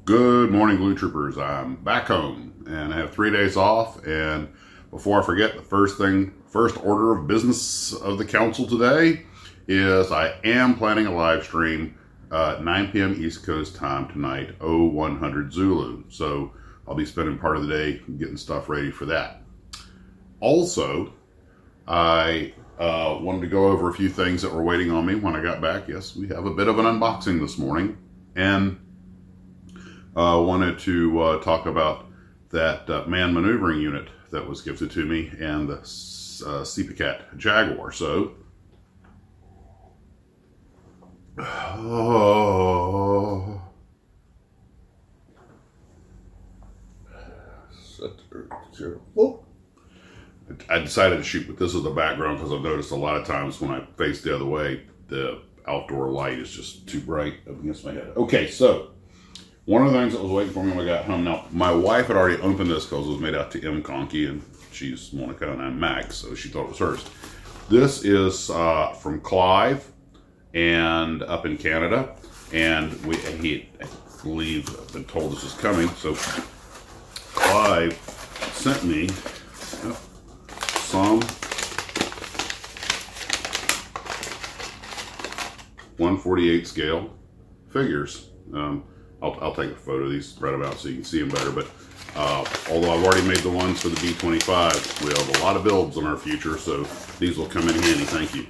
Good morning, Blue Troopers. I'm back home and I have 3 days off. And before I forget, the first order of business of the council today is I am planning a live stream 9 p.m. East Coast time tonight, 0100 Zulu. So I'll be spending part of the day getting stuff ready for that. Also, I wanted to go over a few things that were waiting on me when I got back. Yes, we have a bit of an unboxing this morning. And wanted to talk about that man maneuvering unit that was gifted to me and the CPCAT Jaguar. So, I decided to shoot with this as the background because I've noticed a lot of times when I face the other way, the outdoor light is just too bright up against my head. Okay, so one of the things that was waiting for me when I got home. Now, my wife had already opened this because it was made out to M. Conkey, and she's Monica and I'm Max, so she thought it was hers. This is from Clive, and up in Canada, and I believe I've been told this is coming. So Clive sent me some 1/48 scale figures. I'll take a photo of these right about so you can see them better. But although I've already made the ones for the B-25, we have a lot of builds in our future, so these will come in handy. Thank you.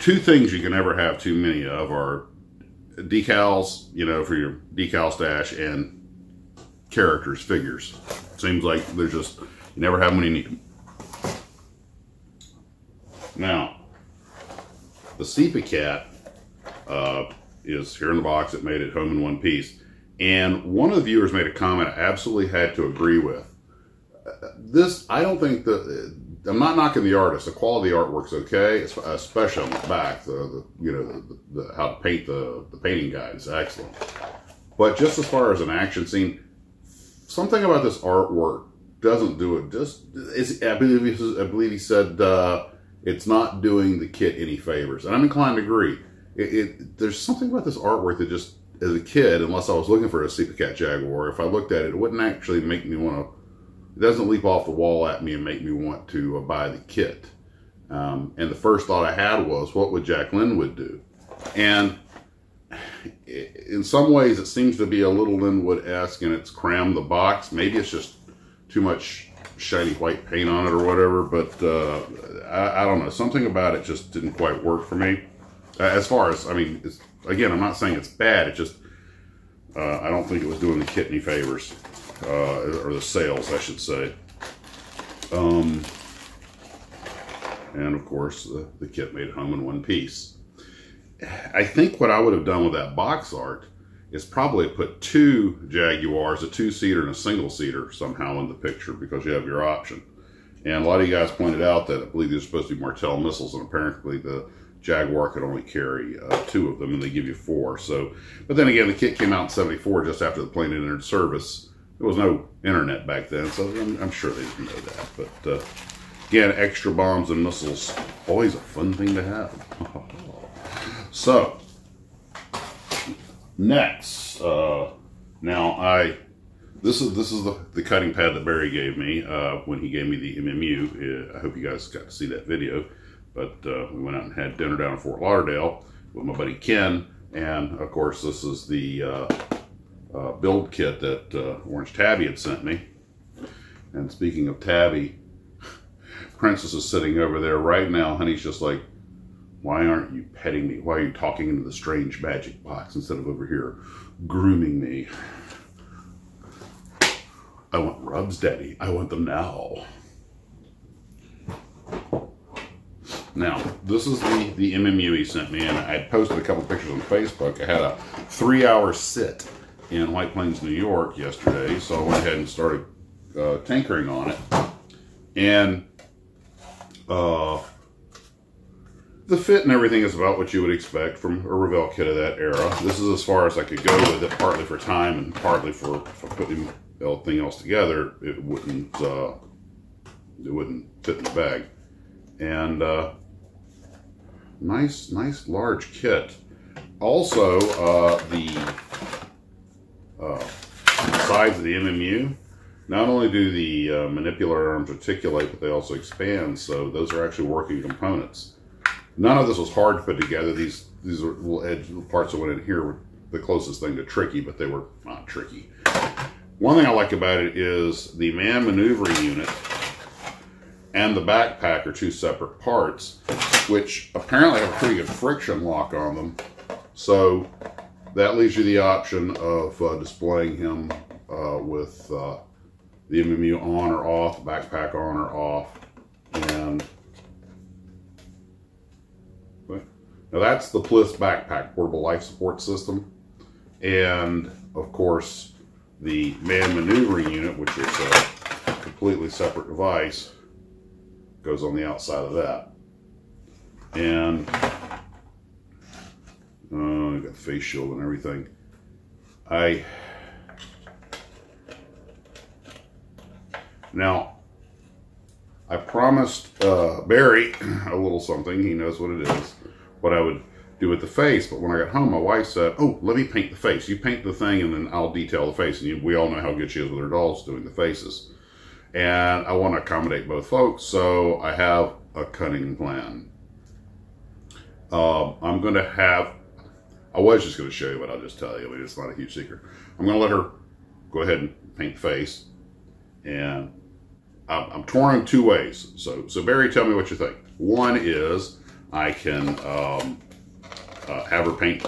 Two things you can never have too many of are decals, you know, for your decal stash, and characters, figures. Seems like there's just, you never have them when you need them. Now, the CPCAT is here in the box. It made it home in one piece. And one of the viewers made a comment I absolutely had to agree with. This, I don't think I'm not knocking the artist. The quality of the artwork's okay, especially on the back. How to paint the painting guide is excellent. But just as far as an action scene, something about this artwork doesn't do it. I believe he said it's not doing the kit any favors, and I'm inclined to agree. There's something about this artwork that just, as a kid, unless I was looking for a CPCAT Jaguar, if I looked at it, it wouldn't actually make me want to, it doesn't leap off the wall at me and make me want to buy the kit. And the first thought I had was, what would Jack Linwood do? And in some ways, it seems to be a little Linwood-esque, and it's crammed the box. Maybe it's just too much shiny white paint on it or whatever, but I don't know. Something about it just didn't quite work for me. As far as, I mean, again, I'm not saying it's bad. It just, I don't think it was doing the kit any favors, or the sales, I should say. And of course, the kit made it home in one piece. I think what I would have done with that box art is probably put two Jaguars, a two-seater and a single-seater somehow in the picture, because you have your option. And a lot of you guys pointed out that I believe these are supposed to be Martel missiles, and apparently the Jaguar could only carry 2 of them, and they give you 4. So, but then again, the kit came out in '74, just after the plane entered service. There was no internet back then, so I'm sure they didn't know that. But again, extra bombs and missiles, always a fun thing to have. So next, now this is the cutting pad that Barry gave me when he gave me the MMU. I hope you guys got to see that video. But we went out and had dinner down in Fort Lauderdale with my buddy Ken. And of course, this is the build kit that Orange Tabby had sent me. And speaking of Tabby, Princess is sitting over there right now. Honey's just like, why aren't you petting me? Why are you talking into the strange magic box instead of over here grooming me? I want rubs, Daddy. I want them now. Now, this is the MMU he sent me, and I posted a couple pictures on Facebook. I had a 3-hour sit in White Plains, New York yesterday, so I went ahead and started tinkering on it. And the fit and everything is about what you would expect from a Revell kit of that era. This is as far as I could go with it, partly for time and partly for putting everything else together. It wouldn't fit in the bag. And nice large kit. Also, the sides of the MMU, not only do the manipular arms articulate, but they also expand, so those are actually working components. None of this was hard to put together. These are little edge parts that went in here were the closest thing to tricky, but they were not tricky. One thing I like about it is the man maneuvering unit and the backpack are two separate parts, which apparently have a pretty good friction lock on them. So that leaves you the option of displaying him with the MMU on or off, backpack on or off. And now that's the Pliss backpack, portable life support system. And of course, the man maneuvering unit, which is a completely separate device, goes on the outside of that. And I got face shield and everything. Now, I promised Barry a little something. He knows what it is, what I would do with the face. But when I got home, my wife said, "Oh, let me paint the face. You paint the thing, and then I'll detail the face." And we all know how good she is with her dolls doing the faces. And I want to accommodate both folks, so I have a cunning plan. I'm going to have, I was just going to show you, but I'll just tell you. I mean, it's not a huge secret. I'm going to let her go ahead and paint the face. And I'm torn in two ways. So Barry, tell me what you think. One is I can have her paint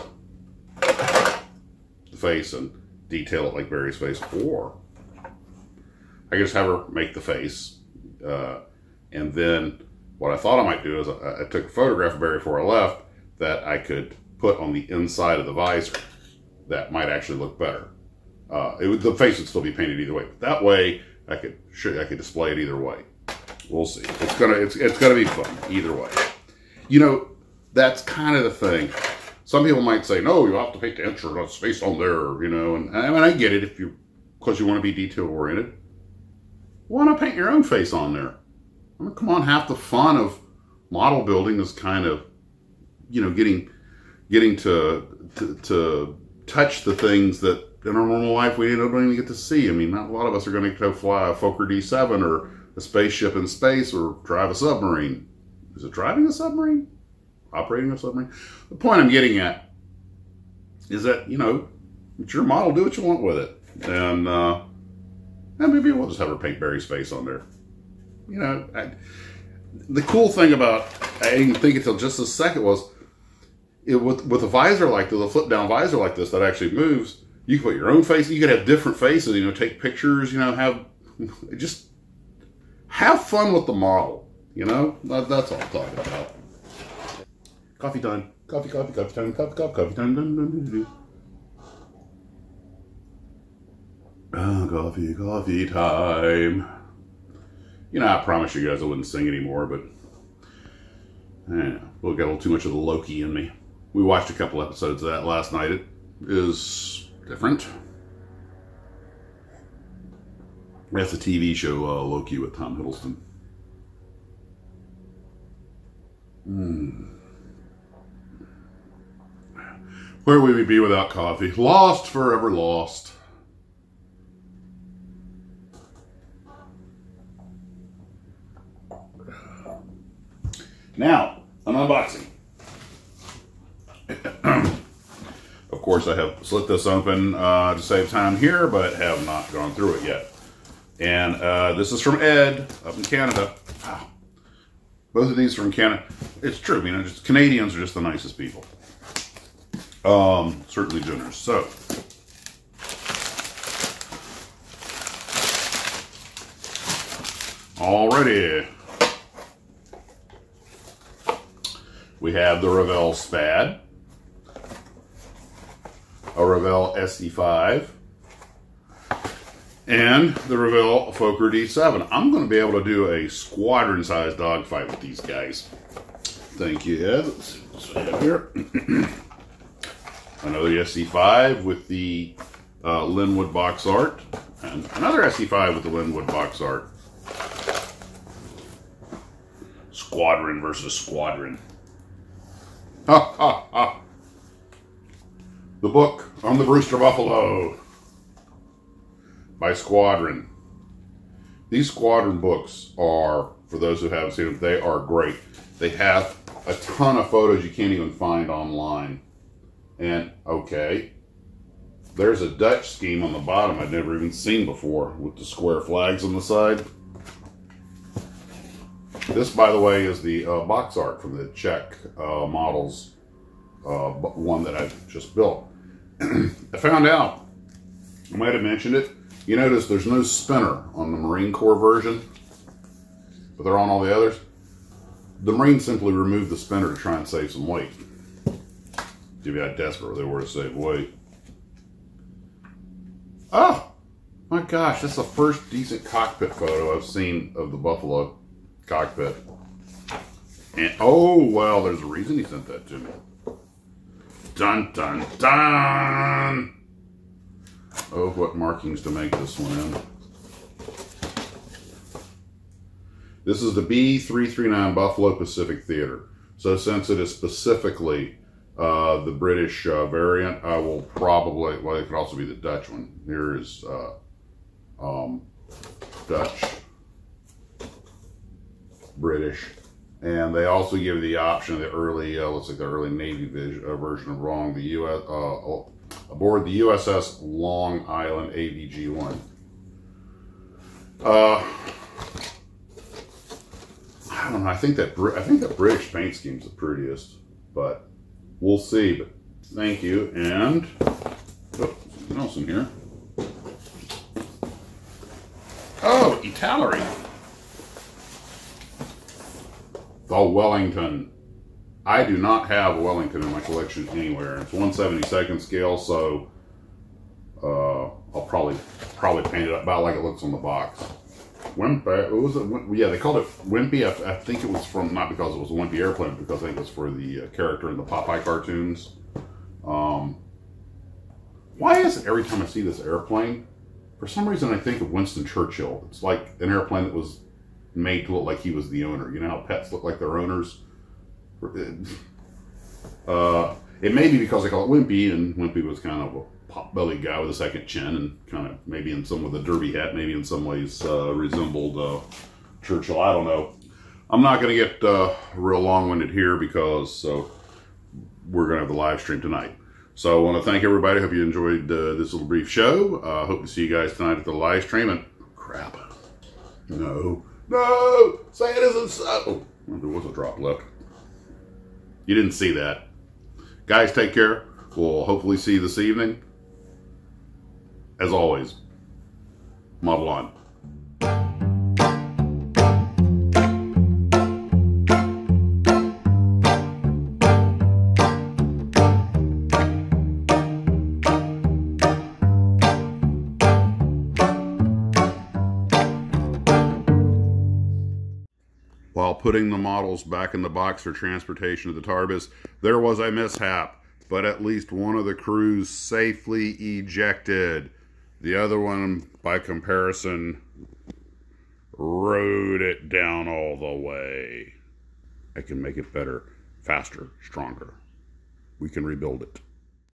the face and detail it like Barry's face, or I just have her make the face, and then what I thought I might do is I took a photograph of Barry before I left that I could put on the inside of the visor. That might actually look better. The face would still be painted either way, but that way I could display it either way. We'll see. It's gonna be fun either way. You know, that's kind of the thing. Some people might say, "No, you have to paint the insurance face on there," you know, and I mean, I get it because you want to be detail oriented. Why not paint your own face on there? I mean, come on, half the fun of model building is kind of, you know, getting to touch the things that in our normal life we don't even get to see. I mean, not a lot of us are going to go fly a Fokker D7 or a spaceship in space or drive a submarine. Is it driving a submarine? Operating a submarine? The point I'm getting at is that, you know, it's your model, do what you want with it. And maybe we'll just have her paint Barry's face on there. You know, the cool thing about, I didn't think until just a second, was with a visor like this, a flip down visor like this that actually moves, you can put your own face, you could have different faces, you know, take pictures, you know, just have fun with the model, you know? That's all I'm talking about. Coffee time. Coffee time. Coffee time. Oh, coffee time. You know, I promised you guys I wouldn't sing anymore, but I don't know, we'll get a little too much of the Loki in me. We watched a couple episodes of that last night. It is different. That's a TV show, Loki, with Tom Hiddleston. Where would we be without coffee? Lost, forever lost. Now, an unboxing. Of course, I have slit this open to save time here, but have not gone through it yet. And this is from Ed up in Canada. Wow. Both of these from Canada. It's true, you know, just Canadians are just the nicest people. Certainly generous. So, alrighty. We have the Revell Spad, a Revell SE5, and the Revell Fokker D7. I'm going to be able to do a squadron-sized dogfight with these guys. Thank you, Ed. Let's see what we have here. Another SE5 with the Linwood box art, and another SE5 with the Linwood box art. Squadron versus squadron. Ha ha ha. The book on the Brewster Buffalo. by Squadron. These Squadron books are, for those who haven't seen them, they are great. They have a ton of photos you can't even find online. And, okay, there's a Dutch scheme on the bottom I'd never even seen before with the square flags on the side. This, by the way, is the box art from the Czech models, one that I just built. I found out, I might have mentioned it, you notice there's no spinner on the Marine Corps version, but they're on all the others. The Marines simply removed the spinner to try and save some weight. Give you how desperate they were to save weight. Oh, my gosh, that's the first decent cockpit photo I've seen of the Buffalo cockpit. And, oh, well, there's a reason he sent that to me. Dun, dun, dun! Oh, what markings to make this one in. This is the B339 Buffalo Pacific Theater. So since it is specifically the British variant, I will probably, well, it could also be the Dutch one. Here is Dutch, British, and they also give the option of the early, looks like the early Navy version of wrong, the U.S. Aboard the USS Long Island AVG-1. I don't know. I think that British paint scheme's the prettiest, but we'll see. But thank you, and oh, something else in here. Oh, Italy. The Wellington. I do not have a Wellington in my collection anywhere. It's 1/72nd scale, so I'll probably paint it up about like it looks on the box. Wimpy, what was it? Yeah, they called it Wimpy. I think it was from, not because it was a Wimpy airplane, but because I think it was for the character in the Popeye cartoons. Why is it every time I see this airplane, for some reason I think of Winston Churchill. It's like an airplane that was made to look like he was the owner. You know how pets look like their owners? It may be because they call it Wimpy, and Wimpy was kind of a pot-bellied guy with a second chin, and kind of maybe in some with a derby hat, maybe in some ways resembled Churchill. I don't know. I'm not going to get real long-winded here because we're going to have the live stream tonight. So I want to thank everybody. Hope you enjoyed this little brief show. Hope to see you guys tonight at the live stream. And crap, no, say it isn't so. There was a drop left. You didn't see that. Guys, take care. We'll hopefully see you this evening. As always, model on. While putting the models back in the box for transportation to the Tarbis, there was a mishap, but at least one of the crews safely ejected. The other one, by comparison, rode it down all the way. I can make it better, faster, stronger. We can rebuild it.